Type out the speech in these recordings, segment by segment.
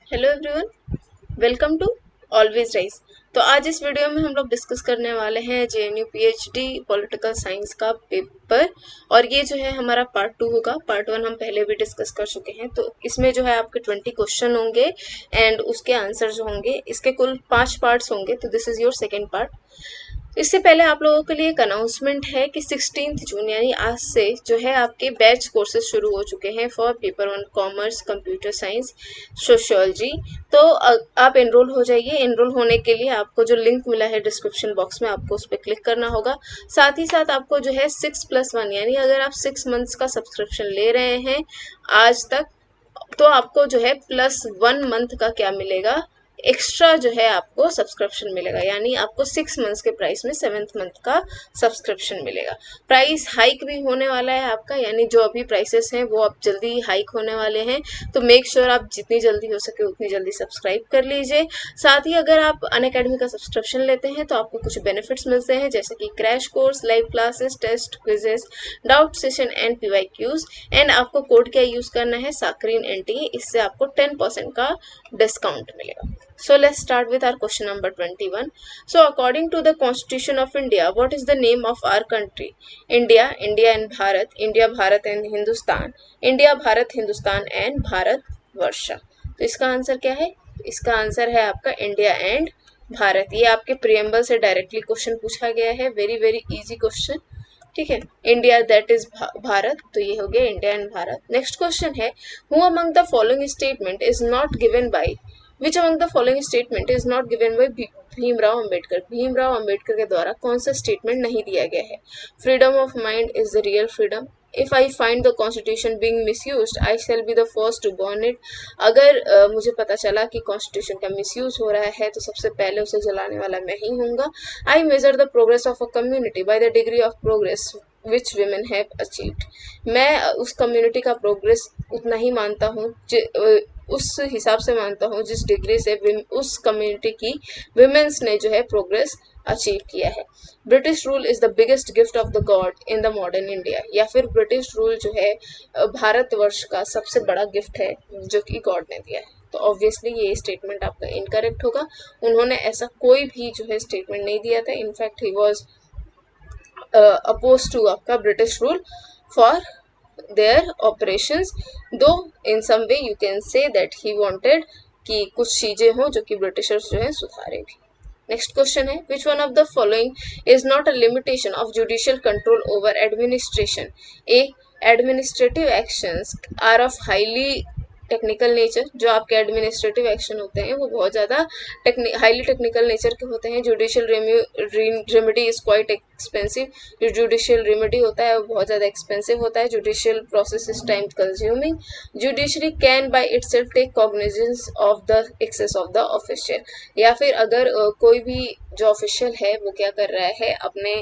Hello everyone, welcome to Always Rise. तो आज इस वीडियो में हम लोग डिस्कस करने वाले हैं जेएनयू पीएचडी पॉलिटिकल साइंस का पेपर। और ये जो है हमारा पार्ट 2 होगा। पार्ट 1 हम पहले भी डिस्कस कर चुके हैं। तो इसमें जो है आपके 20 क्वेश्चन होंगे एंड उसके आंसर जो होंगे, इसके कुल 5 पार्ट्स होंगे। तो this is your second part. इससे पहले आप लोगों के लिए एक अनाउंसमेंट है कि 16 जून यानी आज से जो है आपके बैच कोर्सेज शुरू हो चुके हैं for paper 1 commerce, computer science, sociology. तो आप एनरोल हो जाइए। एनरोल होने के लिए आपको जो लिंक मिला है डिस्क्रिप्शन बॉक्स में, आपको उस पर क्लिक करना होगा। साथ ही साथ आपको जो है 6+1 यानी अगर आप 6 मंथ्स का सब्सक्रिप्शन ले रहे हैं आज तक, तो आपको जो है +1 मंथ का क्या मिलेगा, एक्स्ट्रा जो है आपको सब्सक्रिप्शन मिलेगा। यानी आपको 6 मंथ्स के प्राइस में 7th मंथ का सब्सक्रिप्शन मिलेगा। प्राइस हाइक भी होने वाला है आपका, यानी जो अभी प्राइसेस हैं वो अब जल्दी हाइक होने वाले हैं। तो मेक श्योर आप जितनी जल्दी हो सके उतनी जल्दी सब्सक्राइब कर लीजिए। साथ ही अगर आप अनअकैडमी का सब्सक्रिप्शन लेते हैं तो आपको कुछ बेनिफिट्स मिलते हैं, जैसे कि crash course, live classes, test, quizzes, doubt session and PYQs. And आपको कोड क्या यूज करना है, साकरीन एनटी। इससे आपको 10% का डिस्काउंट मिलेगा। So let's start with our question number 21. So according to the Constitution of India, what is the name of our country? India, India and Bharat, India, Bharat and Hindustan, India, Bharat, Hindustan and Bharat Varsha. तो इसका answer क्या है? इसका answer है आपका India and Bharat. ये आपके preamble से डायरेक्टली क्वेश्चन पूछा गया है। Very very easy question. ठीक है, इंडिया दैट इज भारत, तो ये हो गया India and Bharat. Next question है, who among the following statement is not given by, which among the following statement is not given by Bhimrao Ambedkar. Bhimrao Ambedkar के द्वारा कौन सा स्टेटमेंट नहीं दिया गया है? Freedom of mind is the real freedom. If I find the constitution being misused I shall be the first to burn it. अगर मुझे पता चला कि कॉन्स्टिट्यूशन का मिसयूज हो रहा है तो सबसे पहले उसे जलाने वाला मैं ही हूँगा। I measure the progress of a community by the degree of progress which women have achieved. मैं उस कम्युनिटी का प्रोग्रेस उतना ही मानता हूँ, उस हिसाब से मानता हूँ जिस डिग्री से उस कम्युनिटी की विमेंस ने जो है प्रोग्रेस अचीव किया है। British rule is the biggest gift of the God in the modern India. या फिर ब्रिटिश रूल जो है भारतवर्ष का सबसे बड़ा गिफ्ट है जो कि गॉड ने दिया है। तो ऑब्वियसली ये स्टेटमेंट आपका इनकरेक्ट होगा। उन्होंने ऐसा कोई भी जो है स्टेटमेंट नहीं दिया था। In fact he was oppose to आपका British rule for their operations, though in some way you can say that he wanted कि कुछ चीजें हो जो कि ब्रिटिशर्स जो है सुधारे भी। नेक्स्ट क्वेश्चन है, which one of the following is not a limitation of judicial control over administration? A, administrative actions are of highly technical nature. जो आपके एडमिनिस्ट्रेटिव एक्शन होते हैं वो बहुत ज़्यादा हाईली टेक्निकल नेचर के होते हैं। Judicial remedy is quite expensive. जो जुडिशियल रेमेडी होता है वो बहुत ज़्यादा एक्सपेंसिव होता है। Judicial process is time consuming. Judiciary can by itself take cognizance of the excess of the official. या फिर अगर कोई भी जो ऑफिशियल है वो क्या कर रहा है, अपने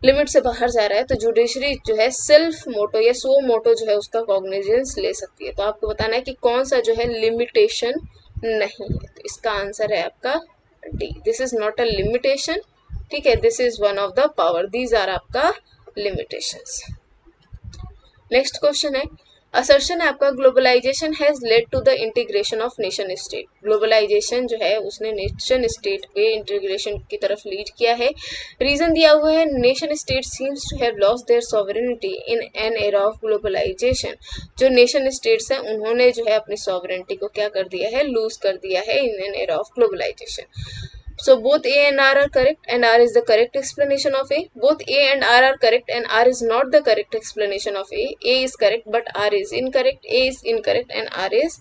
लिमिट से बाहर जा रहा है, तो जुडिशरी जो है सेल्फ मोटो या सो मोटो जो है उसका कॉग्निजेंस ले सकती है। तो आपको बताना है कि कौन सा जो है लिमिटेशन नहीं है। तो इसका आंसर है आपका D, this is not a limitation. ठीक है, this is one of the power, these are आपका लिमिटेशंस। नेक्स्ट क्वेश्चन है, असर्शन है आपका, globalisation has led to the integration of nation state. Globalisation जो है उसने नेशन स्टेट के इंटीग्रेशन की तरफ लीड किया है। रीजन दिया हुआ है, nation state seems to have lost their sovereignty in an era of globalisation. जो नेशन स्टेट्स हैं उन्होंने जो है अपनी सॉवरेनिटी को क्या कर दिया है, लूज कर दिया है in an era of globalisation. So both A and R are correct and R is the correct explanation of A. Both A and R are correct and R is not the correct explanation of A. A is correct but R is incorrect. A is incorrect and R is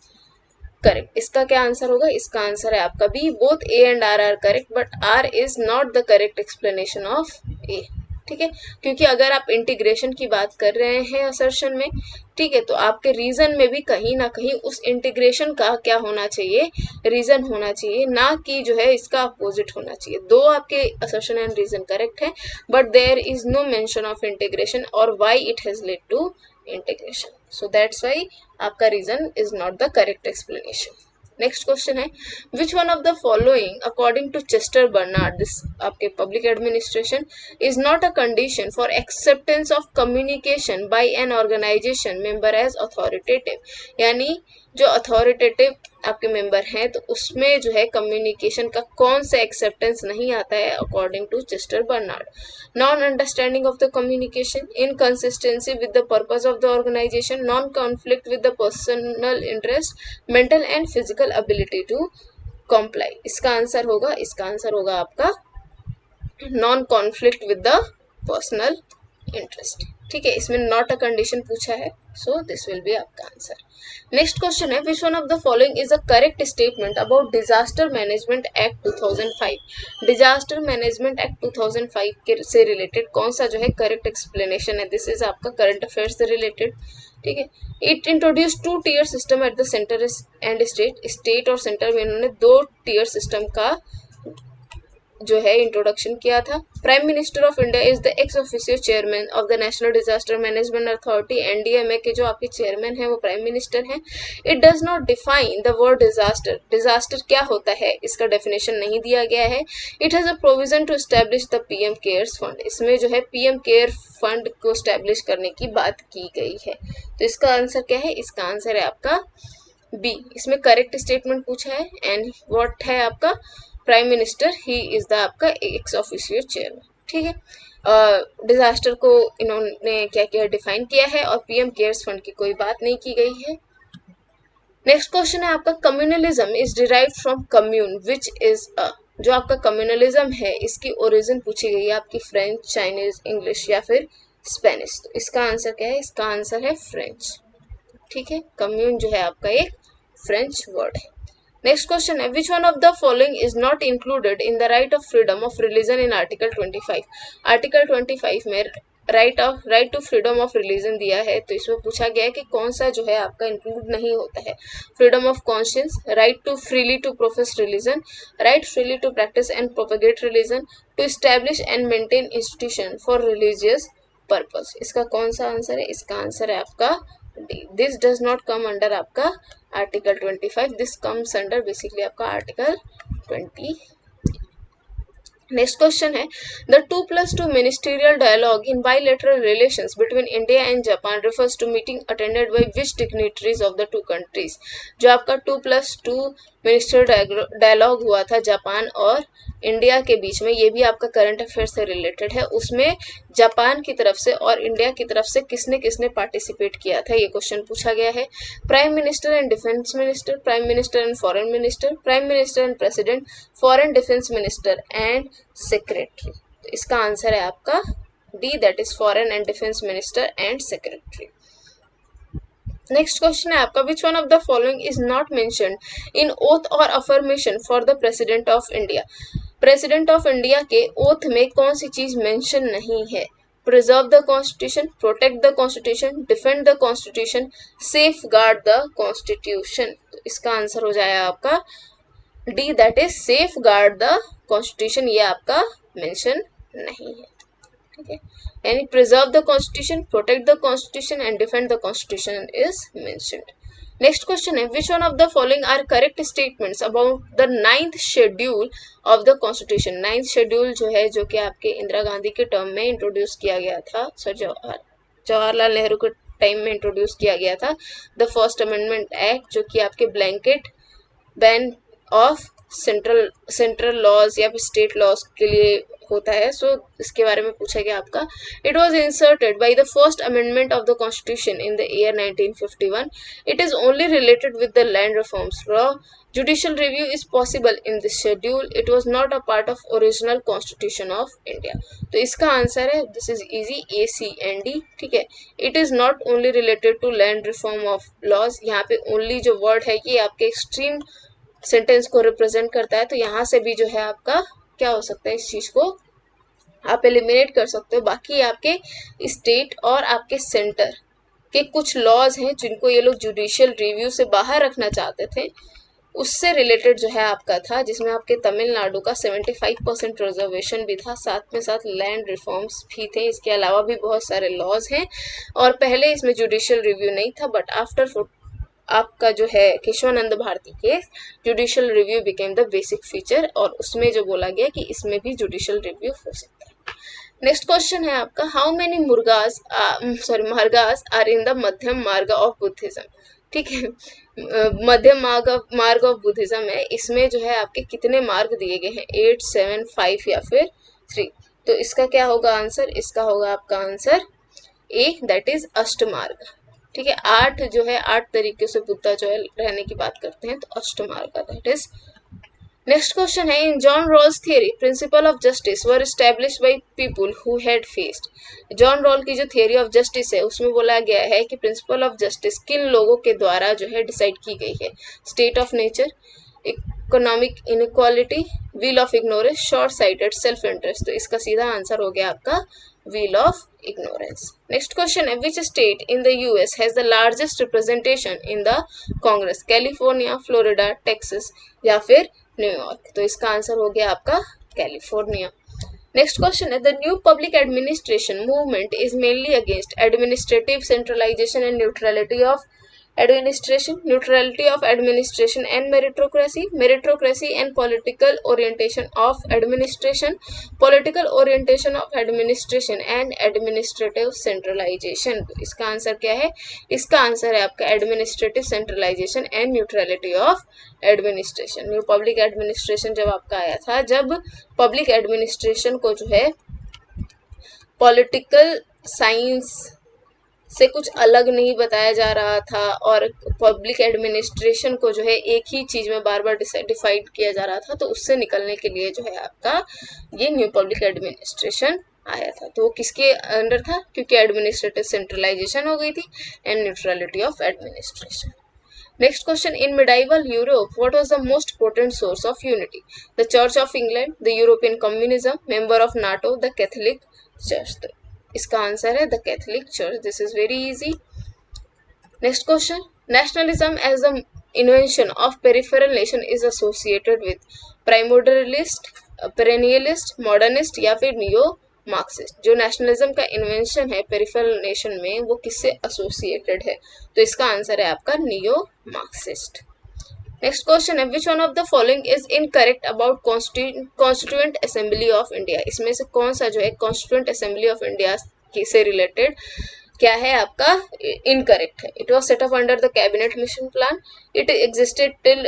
correct. इसका क्या answer होगा? इसका answer है आपका B. Both A and R are correct but R is not the correct explanation of A. ठीक है, क्योंकि अगर आप इंटीग्रेशन की बात कर रहे हैं असर्शन में, ठीक है, तो आपके रीजन में भी कहीं ना कहीं उस इंटीग्रेशन का क्या होना चाहिए, रीजन होना चाहिए, ना कि जो है इसका अपोजिट होना चाहिए। दो आपके असर्शन एंड रीजन करेक्ट है but there is no mention of integration और why it has led to integration. So that's why आपका reason is not the correct explanation. Next question है, which one of the following according to Chester Barnard, this आपके public administration, is not a condition for acceptance of communication by an organisation member as authoritative. यानी जो authoritative आपके member हैं, तो उसमें जो है कम्युनिकेशन का कौन सा एक्सेप्टेंस नहीं आता है according to Chester Barnard? Non understanding of the communication, inconsistency with the purpose of the organisation, non conflict with the personal interest, mental and physical ability to comply. इसका आंसर होगा आपका non conflict with the personal interest. ठीक है, इसमें not a condition पूछा है, so this will be आपका answer. Next question है, which one of the following is a correct statement about disaster management act 2005? Disaster management act 2005 के से related कौन सा जो है करेक्ट एक्सप्लेनेशन है? दिस इज आपका करंट अफेयर से रिलेटेड। ठीक है, it introduce 2 tier system at the centre and state और सेंटर में इन्होंने 2 टीयर सिस्टम का जो है इंट्रोडक्शन किया था। Prime minister of India is the ex officio chairman of the national disaster management authority. NDMA के जो आपके चेयरमैन हैं वो प्राइम मिनिस्टर हैं। It does not define the word disaster. Disaster क्या होता है इसका डेफिनेशन नहीं दिया गया है। It has a provision to establish the PM cares fund. इसमें जो है पीएम केयर फंड को एस्टैब्लिश करने की बात की गई है। तो इसका आंसर क्या है? इसका आंसर है आपका बी। इसमें करेक्ट स्टेटमेंट पूछा है एंड व्हाट है आपका prime minister, he is the आपका एक्स ऑफिशियो चेयरमैन। ठीक है, डिजास्टर को इन्होंने क्या किया, डिफाइन किया है और पीएम केयर्स फंड की कोई बात नहीं की गई है। नेक्स्ट क्वेश्चन है आपका, communalism is derived from commune which is a. जो आपका कम्युनलिज्म है इसकी ओरिजिन पूछी गई है आपकी फ्रेंच, चाइनीज, इंग्लिश या फिर स्पेनिश। तो इसका आंसर क्या है? इसका आंसर है फ्रेंच। ठीक है, कम्यून जो है आपका एक फ्रेंच वर्ड है। नेक्स्ट क्वेश्चन है, which one of the following is not included in the right of freedom of religion in article 25? Article 25 में right to freedom of religion दिया है, तो इसमें पूछा गया है कि कौन सा जो है आपका इंक्लूड नहीं होता है। Freedom of conscience, right to freely to profess religion, right freely to practise and propagate religion, to establish and maintain institution for religious purpose. इसका कौन सा आंसर है? इसका आंसर है आपका this does not come under आपका article 25, this comes under basically आपका article 20। Next question है, the 2+2 ministerial dialogue in bilateral relations between India and Japan refers to meeting attended by which dignitaries of the 2 countries? जो आपका 2+2 ministerial dialogue हुआ था Japan और India के बीच में, ये भी आपका करंट अफेयर से रिलेटेड है। उसमें जापान की तरफ से और इंडिया की तरफ से किसने किसने पार्टिसिपेट किया था, ये क्वेश्चन पूछा गया है। Prime minister and defence minister, prime minister and foreign minister, prime minister and president, foreign defence minister and secretary. तो इसका आंसर है आपका D, that is foreign and defence minister and secretary. Next question है आपका, which one of the following is not mentioned in oath और affirmation for the president of India? President of India के oath में कौन सी चीज mention नहीं है? Preserve the constitution, protect the constitution, defend the constitution, safeguard the constitution. तो इसका आंसर हो जाएगा आपका D, that is safeguard the constitution. ये आपका मेंशन नहीं है। ठीक है, यानी preserve the constitution, protect the constitution and defend the constitution is mentioned. Next question है, which one of the following are correct statements about the 9th schedule of the constitution? 9th schedule जो है, जो कि आपके इंदिरा गांधी के term में introduce किया गया था, सर जवाहरलाल नेहरू के टाइम में इंट्रोड्यूस किया गया था। द फर्स्ट अमेंडमेंट एक्ट, जो कि आपके blanket ban of central laws या फिर स्टेट लॉज के लिए होता है, सो इसके बारे में पूछा गया आपका। It was inserted by the first amendment of the constitution in the year 1951। It is only related with the land reforms law. Judicial review is possible in this schedule. It was not a part of original constitution of India. तो इसका answer है, this is easy, A C and D. ठीक है, it is not only related to land reform of laws. यहाँ पे only जो word है ये आपके एक्सट्रीम सेंटेंस को रिप्रेजेंट करता है, तो यहाँ से भी जो है आपका क्या हो सकता है, इस चीज को आप एलिमिनेट कर सकते हो। बाकी आपके स्टेट और आपके सेंटर के कुछ लॉज हैं जिनको ये लोग जुडिशियल रिव्यू से बाहर रखना चाहते थे, उससे रिलेटेड जो है आपका था, जिसमें आपके तमिलनाडु का 75% रिजर्वेशन भी था, साथ में साथ लैंड रिफॉर्म्स भी थे। इसके अलावा भी बहुत सारे लॉज हैं और पहले इसमें जुडिशियल रिव्यू नहीं था, बट आफ्टर आपका जो है Keshavananda Bharati case, judicial review became the basic feature और उसमें जो बोला गया कि इसमें भी जुडिशियल रिव्यू हो सकता है। नेक्स्ट क्वेश्चन है आपका, how many margas are in the Madhyam Marg of Buddhism? ठीक है। मध्य मार्ग ऑफ बुद्धिज्म है, इसमें जो है आपके कितने मार्ग दिए गए हैं, 8, 7, 5 या फिर 3। तो इसका क्या होगा आंसर, इसका होगा आपका आंसर ए, दैट इज अष्टमार्ग। ठीक है, 8 जो है 8 तरीके से बुद्धा जो है रहने की बात करते हैं, तो अष्टमार्ग दैट इज। नेक्स्ट क्वेश्चन है, in John Rawls theory principle of justice were established by people who had faced. John Rawl की जो थियरी ऑफ जस्टिस है उसमें बोला गया है कि प्रिंसिपल ऑफ जस्टिस किन लोगों के द्वारा जो है डिसाइड की गई है, state of nature, economic inequality, wheel of ignorance, short sighted self interest. तो इसका सीधा आंसर हो गया आपका wheel of ignorance. Next question है, which state in the US has the largest representation in the Congress? California, Florida, Texas या फिर New York. तो इसका आंसर हो गया आपका कैलिफोर्निया। नेक्स्ट क्वेश्चन है, the new public administration movement is mainly against administrative centralization and neutrality of administration, neutrality of administration and meritocracy and political orientation of administration, political orientation of administration and administrative centralization। तो इसका answer क्या है, इसका answer है आपका administrative centralization and neutrality of administration. New public administration जब आपका आया था, जब पब्लिक एडमिनिस्ट्रेशन को जो है पॉलिटिकल साइंस से कुछ अलग नहीं बताया जा रहा था और पब्लिक एडमिनिस्ट्रेशन को जो है एक ही चीज में बार बार डिफाइड किया जा रहा था, तो उससे निकलने के लिए जो है आपका ये न्यू पब्लिक एडमिनिस्ट्रेशन आया था। तो वो किसके अंडर था, क्योंकि एडमिनिस्ट्रेटिव सेंट्रलाइजेशन हो गई थी and neutrality of administration. Next question, in medieval Europe, what was the most potent source of unity? The Church of England, the European Communism, member of NATO, the Catholic Church। तो इसका answer है the Catholic church. This is very easy. Next question, nationalism as the invention of peripheral nation is associated with primordialist, perennialist, modernist या फिर neo Marxist. जो nationalism का invention है peripheral nation में, वो किससे एसोसिएटेड है, तो इसका आंसर है आपका नियो मार्क्सिस्ट। नेक्स्ट क्वेश्चन है, which one of the following is incorrect about constituent assembly of India. इसमें से कौन सा जो है कॉन्स्टिट्यूएंट असेंबली ऑफ इंडिया से रिलेटेड क्या है आपका इनकरेक्ट है। It was set up under the cabinet mission plan, it existed till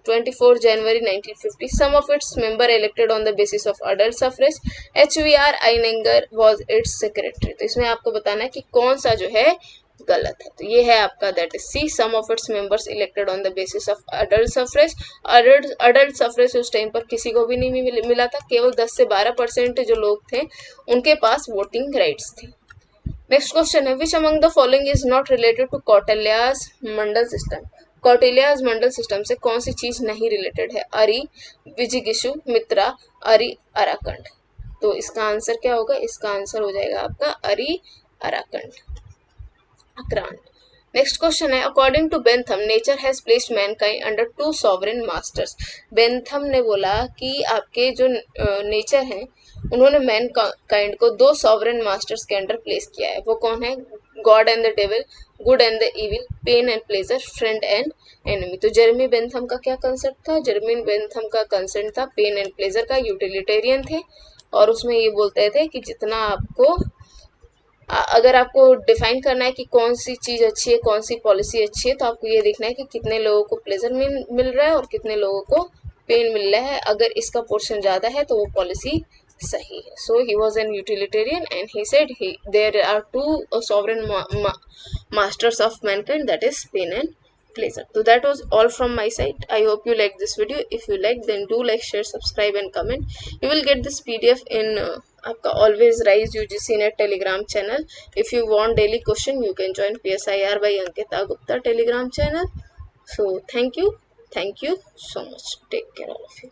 24 January 1950, some of its member elected on the basis of adult suffrage, HVR Iyengar was its secretary. तो इसमें आपको बताना है कि कौन सा जो है गलत है, तो ये है आपका that is C, some of its members elected on the basis of adult suffrage. Adult suffrage उस टाइम पर किसी को भी नहीं मिला था, केवल 10 से 12% जो लोग थे उनके पास वोटिंग राइट्स थी। नेक्स्ट क्वेश्चन है, which among the following is not related to Kautilya's mandal system. Kautilya's mandal system से कौन सी चीज नहीं रिलेटेड है, अरि, विजिगिशु, मित्रा, अरि, अराकंड। तो इसका आंसर क्या होगा, इसका आंसर हो जाएगा आपका अरि, अराकंड, अक्रांत। नेक्स्ट क्वेश्चन है, according to Bentham nature has placed mankind under 2 sovereign masters. Bentham ने बोला कि आपके जो नेचर हैं उन्होंने मैनकाइंड को 2 सॉवरेन मास्टर्स के अंडर प्लेस किया है। वो कौन है, God and the devil, good and the evil, pain and pleasure, friend and enemy. तो जेरेमी बेंथम का क्या कंसेप्ट था, जेरेमी बेंथम का कंसेप्ट था पेन एंड प्लेजर का, यूटिलिटेरियन थे और उसमें ये बोलते थे कि जितना आपको अगर आपको डिफाइन करना है कि कौन सी चीज अच्छी है, कौन सी पॉलिसी अच्छी है, तो आपको ये देखना है कि कितने लोगों को प्लेजर मिल रहा है और कितने लोगों को पेन मिल रहा है। अगर इसका पोर्शन ज्यादा है तो वो पॉलिसी सही है। So he was an utilitarian and he said there are 2 sovereign masters of mankind, that is pain and pleasure. So that was all from my side. I hope you like this video. If you like, then do like, share, subscribe and comment. You will get this PDF in आपका Always Rise UGC Net Telegram channel. If you want daily question, you can join PSIR by Ankita Gupta Telegram channel. So thank you so much. Take care all of you.